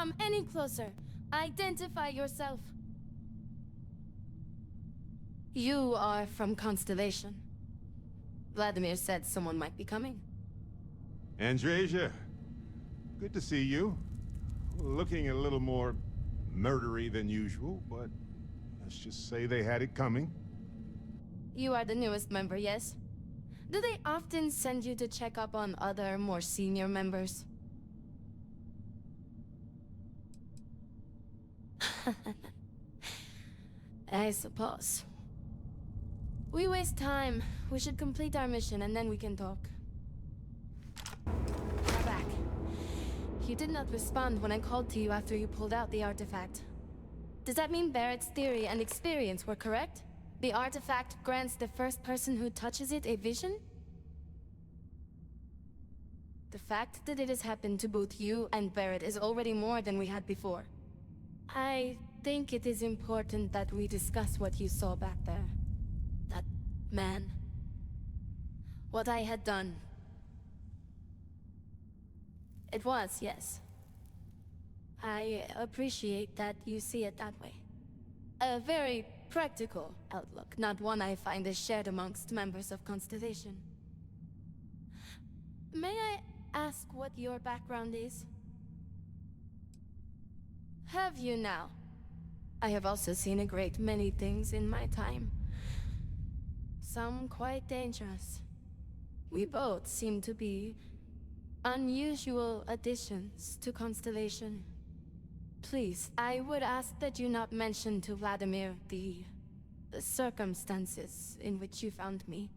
come any closer. Identify yourself. You are from Constellation. Vladimir said someone might be coming. Andreja, good to see you. Looking a little more murdery than usual, but let's just say they had it coming. You are the newest member, yes? Do they often send you to check up on other, more senior members? I suppose. We waste time. We should complete our mission and then we can talk. Now back. You did not respond when I called to you after you pulled out the artifact. Does that mean Barrett's theory and experience were correct? The artifact grants the first person who touches it a vision? The fact that it has happened to both you and Barrett is already more than we had before. I think it is important that we discuss what you saw back there. That man. What I had done. It was, yes. I appreciate that you see it that way. A very practical outlook, not one I find is shared amongst members of Constellation. May I ask what your background is? Have you now? I have also seen a great many things in my time. Some quite dangerous. We both seem to be unusual additions to Constellation. Please, I would ask that you not mention to Vladimir the circumstances in which you found me.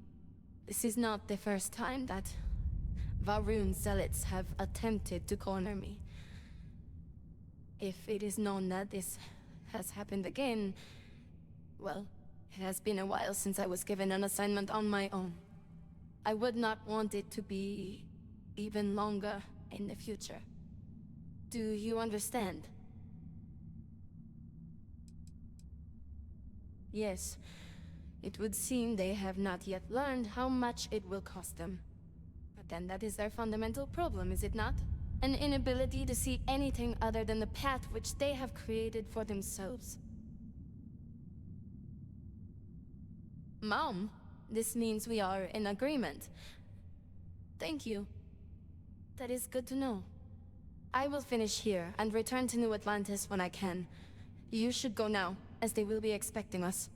This is not the first time that Varun zealots have attempted to corner me. If it is known that this has happened again, well, it has been a while since I was given an assignment on my own. I would not want it to be even longer in the future. Do you understand? Yes, it would seem they have not yet learned how much it will cost them. But then that is their fundamental problem, is it not? An inability to see anything other than the path which they have created for themselves. Mom, this means we are in agreement. Thank you. That is good to know. I will finish here and return to New Atlantis when I can. You should go now, as they will be expecting us.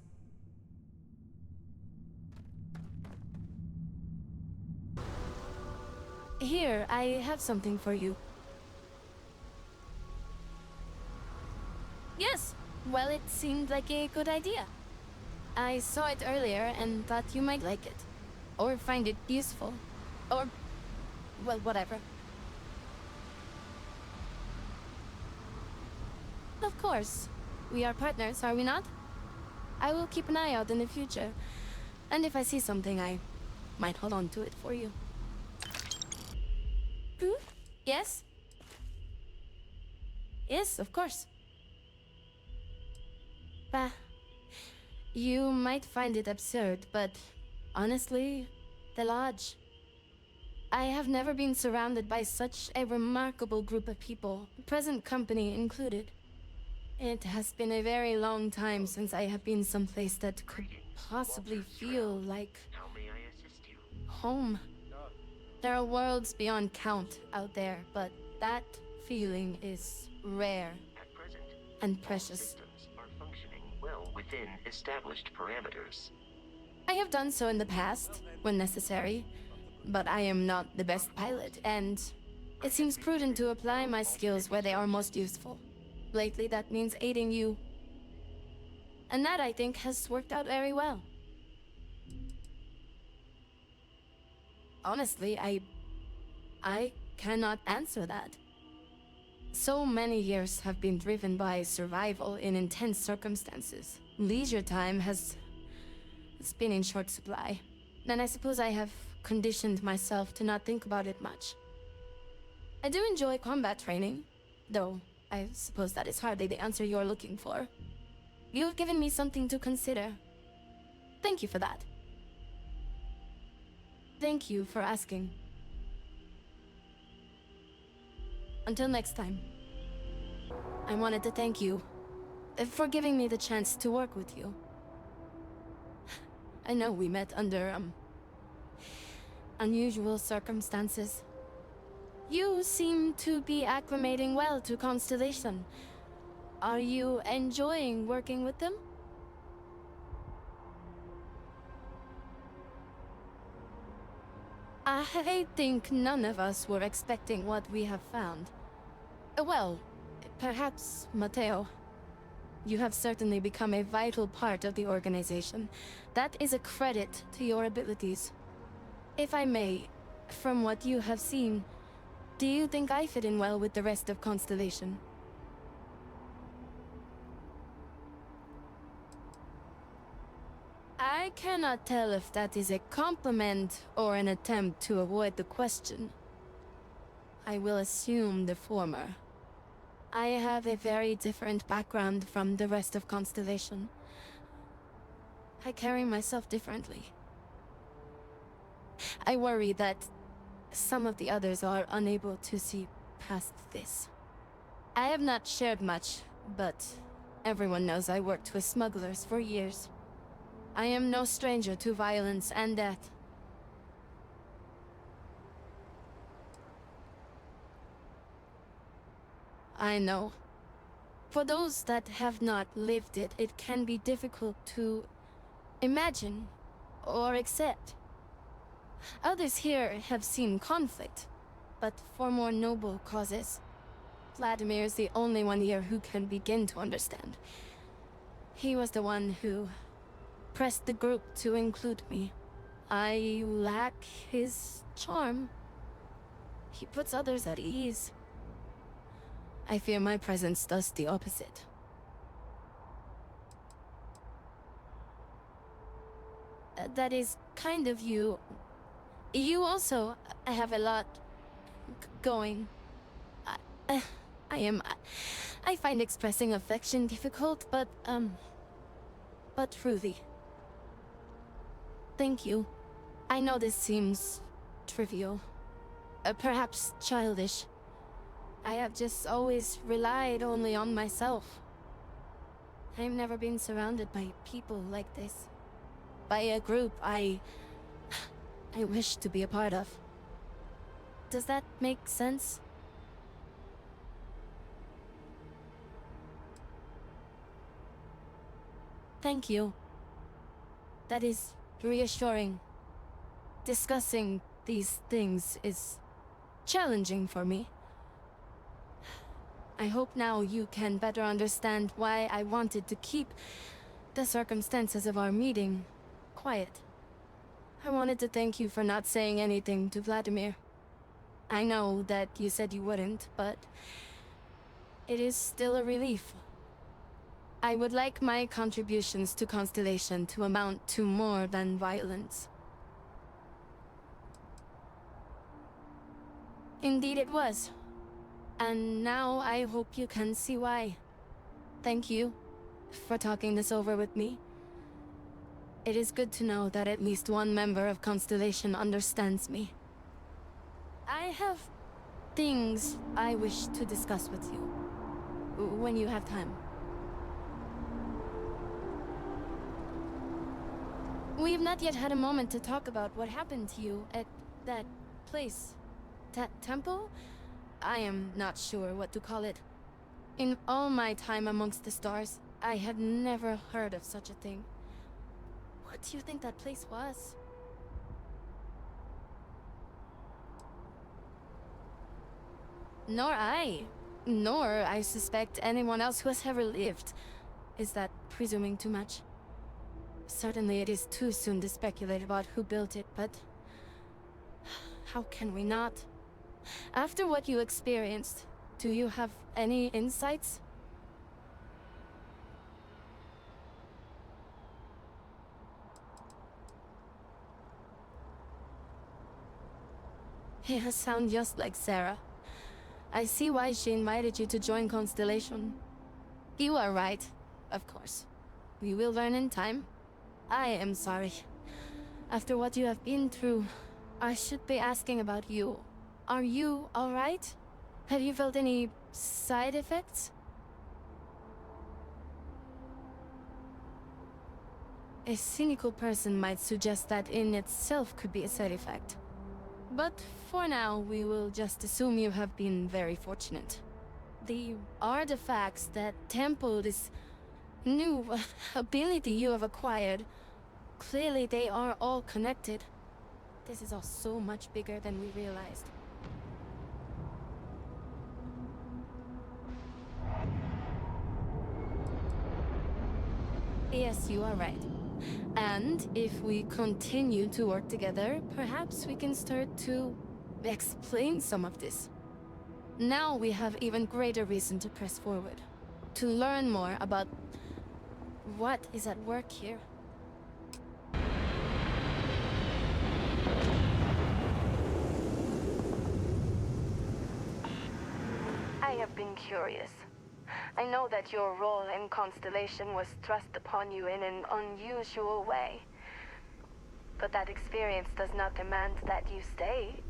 Here, I have something for you. Yes, well, it seemed like a good idea. I saw it earlier and thought you might like it. Or find it useful. Or, well, whatever. Of course. We are partners, are we not? I will keep an eye out in the future. And if I see something, I might hold on to it for you. Yes? Yes, of course. Bah. You might find it absurd, but honestly, the Lodge. I have never been surrounded by such a remarkable group of people, present company included. It has been a very long time since I have been someplace that could possibly feel like home. There are worlds beyond count out there, but that feeling is rare and precious. Systems are functioning well within established parameters. I have done so in the past, when necessary, but I am not the best pilot, and it seems prudent to apply my skills where they are most useful. Lately, that means aiding you. And that, I think, has worked out very well. Honestly, I cannot answer that. So many years have been driven by survival in intense circumstances. Leisure time has been in short supply. And I suppose I have conditioned myself to not think about it much. I do enjoy combat training, though I suppose that is hardly the answer you're looking for. You've given me something to consider. Thank you for that. Thank you for asking. Until next time. I wanted to thank you for giving me the chance to work with you. I know we met under, unusual circumstances. You seem to be acclimating well to Constellation. Are you enjoying working with them? I think none of us were expecting what we have found. Well, perhaps Mateo. You have certainly become a vital part of the organization. That is a credit to your abilities. If I may, from what you have seen, do you think I fit in well with the rest of Constellation? I cannot tell if that is a compliment or an attempt to avoid the question. I will assume the former. I have a very different background from the rest of Constellation. I carry myself differently. I worry that some of the others are unable to see past this. I have not shared much, but everyone knows I worked with smugglers for years. I am no stranger to violence and death. I know. For those that have not lived it, it can be difficult to imagine or accept. Others here have seen conflict, but for more noble causes. Vladimir is the only one here who can begin to understand. He was the one who pressed the group to include me. I lack his charm. He puts others at ease. I fear my presence does the opposite. That is kind of you. You also have a lot going. I find expressing affection difficult, but truly. Thank you. I know this seems trivial, perhaps childish. I have just always relied only on myself. I've never been surrounded by people like this. By a group I wish to be a part of. Does that make sense? Thank you. That is reassuring. Discussing these things is challenging for me. I hope now you can better understand why I wanted to keep the circumstances of our meeting quiet. I wanted to thank you for not saying anything to Vladimir. I know that you said you wouldn't, but it is still a relief. I would like my contributions to Constellation to amount to more than violence. Indeed it was. And now I hope you can see why. Thank you for talking this over with me. It is good to know that at least one member of Constellation understands me. I have things I wish to discuss with you when you have time. We have not yet had a moment to talk about what happened to you at that place. That temple? I am not sure what to call it. In all my time amongst the stars, I had never heard of such a thing. What do you think that place was? Nor I suspect anyone else who has ever lived. Is that presuming too much? Certainly it is too soon to speculate about who built it, but how can we not? After what you experienced, do you have any insights? You sound just like Sarah. I see why she invited you to join Constellation. You are right, of course. We will learn in time. I am sorry. After what you have been through, I should be asking about you. Are you alright? Have you felt any side effects? A cynical person might suggest that in itself could be a side effect. But for now, we will just assume you have been very fortunate. The artifacts that temple this new ability you have acquired, clearly they are all connected. This is all so much bigger than we realized. Yes, you are right. And if we continue to work together, perhaps we can start to explain some of this. Now we have even greater reason to press forward, to learn more about what is at work here. I have been curious. I know that your role in Constellation was thrust upon you in an unusual way. But that experience does not demand that you stay.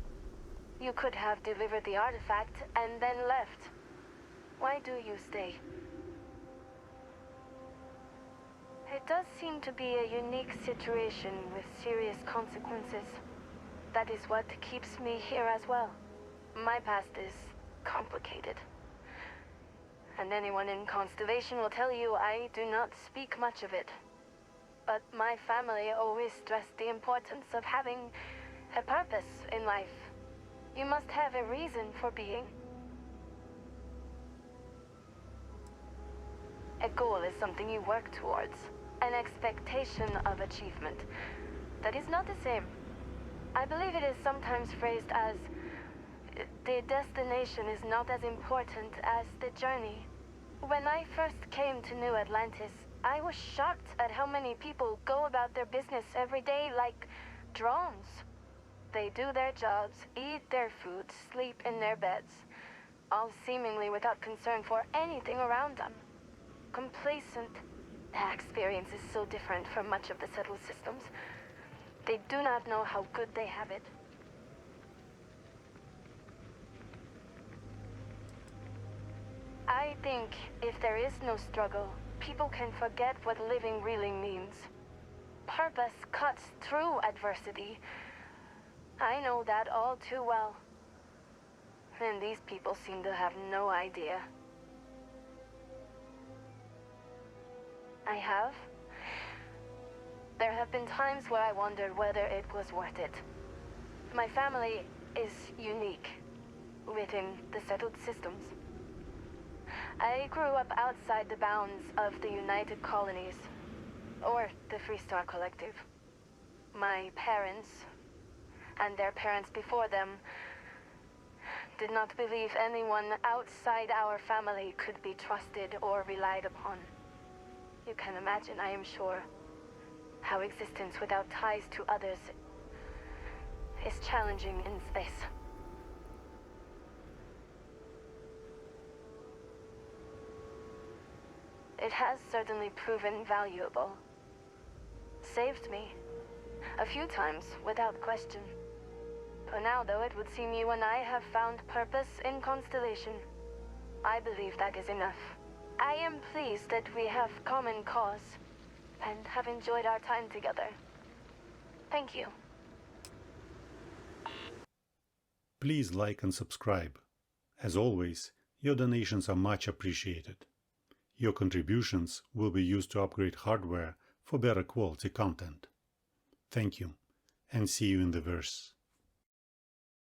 You could have delivered the artifact and then left. Why do you stay? It does seem to be a unique situation with serious consequences. That is what keeps me here as well. My past is complicated. And anyone in Constellation will tell you I do not speak much of it. But my family always stressed the importance of having a purpose in life. You must have a reason for being. A goal is something you work towards, an expectation of achievement. That is not the same. I believe it is sometimes phrased as the destination is not as important as the journey. When I first came to New Atlantis, I was shocked at how many people go about their business every day like drones. They do their jobs, eat their food, sleep in their beds, all seemingly without concern for anything around them. Complacent. Their experience is so different from much of the settled systems. They do not know how good they have it. I think if there is no struggle, people can forget what living really means. Purpose cuts through adversity. I know that all too well. And these people seem to have no idea. I have. There have been times where I wondered whether it was worth it. My family is unique within the settled systems. I grew up outside the bounds of the United Colonies, or the Freestar Collective. My parents, and their parents before them, did not believe anyone outside our family could be trusted or relied upon. You can imagine, I am sure, how existence without ties to others is challenging in space. It has certainly proven valuable. Saved me. A few times, without question. For now, though, it would seem you and I have found purpose in Constellation. I believe that is enough. I am pleased that we have common cause, and have enjoyed our time together. Thank you. Please like and subscribe. As always, your donations are much appreciated. Your contributions will be used to upgrade hardware for better quality content. Thank you, and see you in the verse.